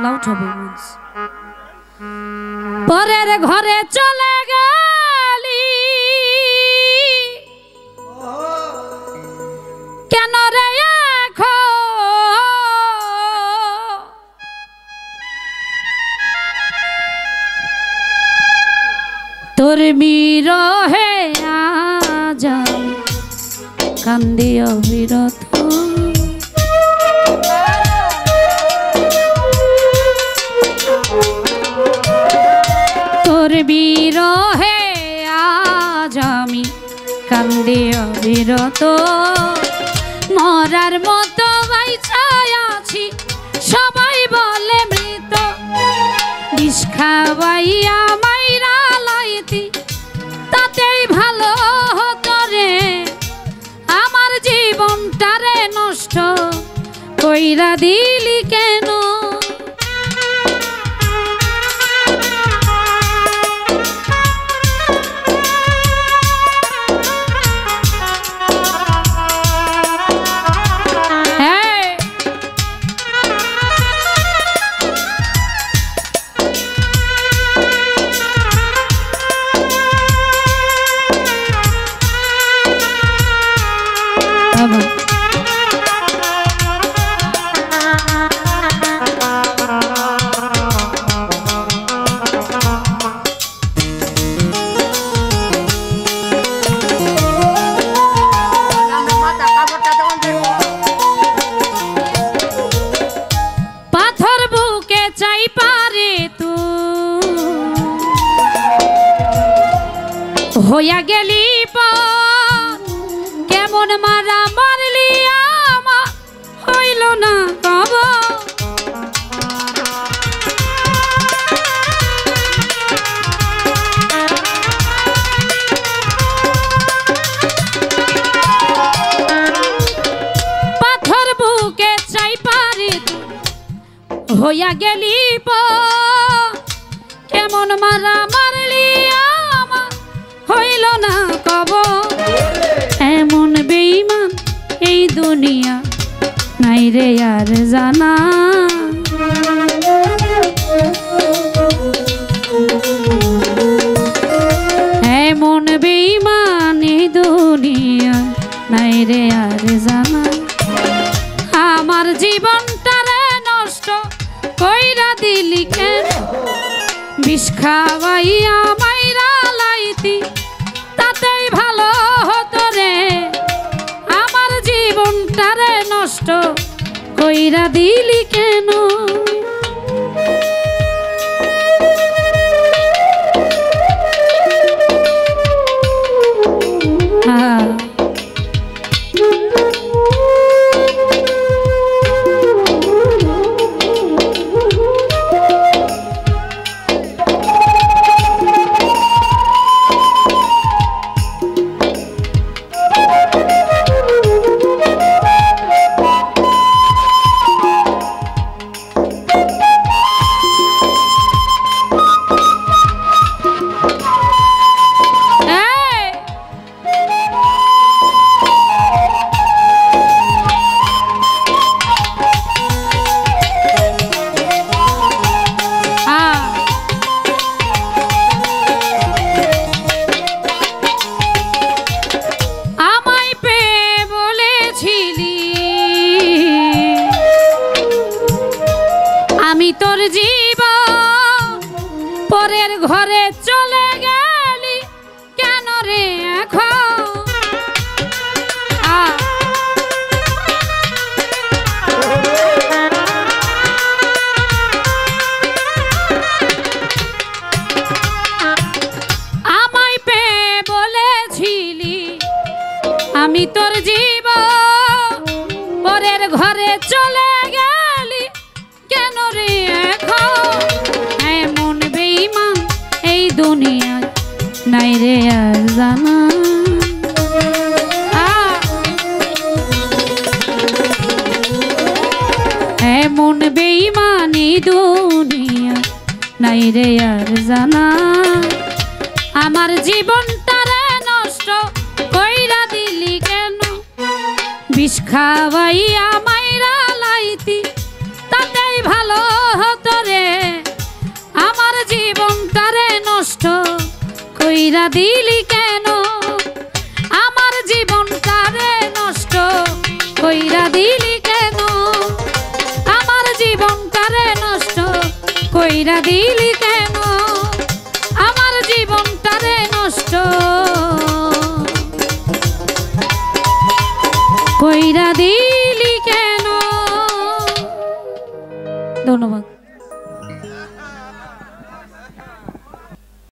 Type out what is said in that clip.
Loud হবে মঞ্চ। পরের ঘরে চলে গেলি কেন রে তোর বিরহে আজ কান্দি অবিরত তোর বিরহে আজ আমি কান্দি অবিরত মরার মতো বাইচায় আছি সবাই বলে মৃত বিষ খাওয়াইয়া মাইরা লাইতি তাতেই ভালো হতো রে আমার জীবনটারে নষ্ট কইরা দিলি কেন হইয়া গেলি কেমন মারা মারলি আমার হইল না কব পাথর বুকে চাই পারে হইয়া গেলি কেমন মারা মারলি হইল না কব এমন বেঈমান এই দুনিয়া নাই রে আর জানা এমন বেঈমান এই দুনিয়া নাই রে আর জানা আমার জীবনটারে নষ্ট কইরা দিলি কেন বিষ খাওয়াইয়া মাইরা লাইতি তাতেই ভালো হতো রে আমার জীবনটারে নষ্ট কইরা দিলি কেন আমি তোর জীবন পরের ঘরে চলে গেলি কেন রে এখন আমায় পেয়ে বলেছিলি আমি তোর জীবন পরের ঘরে চলে গেলি কেন রে এখন এমন বেঈমান এই দুনিয়ায় নাই রে আর জানা এমন বেঈমান এই দুনিয়ায় নাই রে আর জানা আমার জীবনটারে নষ্ট কইরা দিলি কেন বিষ খাওয়াইয়া মাইরা লাইতি তাতেই ভালো হতো কইরা দিলি কেন আমার জীবনটারে নষ্ট কইরা দিলি কেন আমার জীবনটারে নষ্ট কইরা দিলি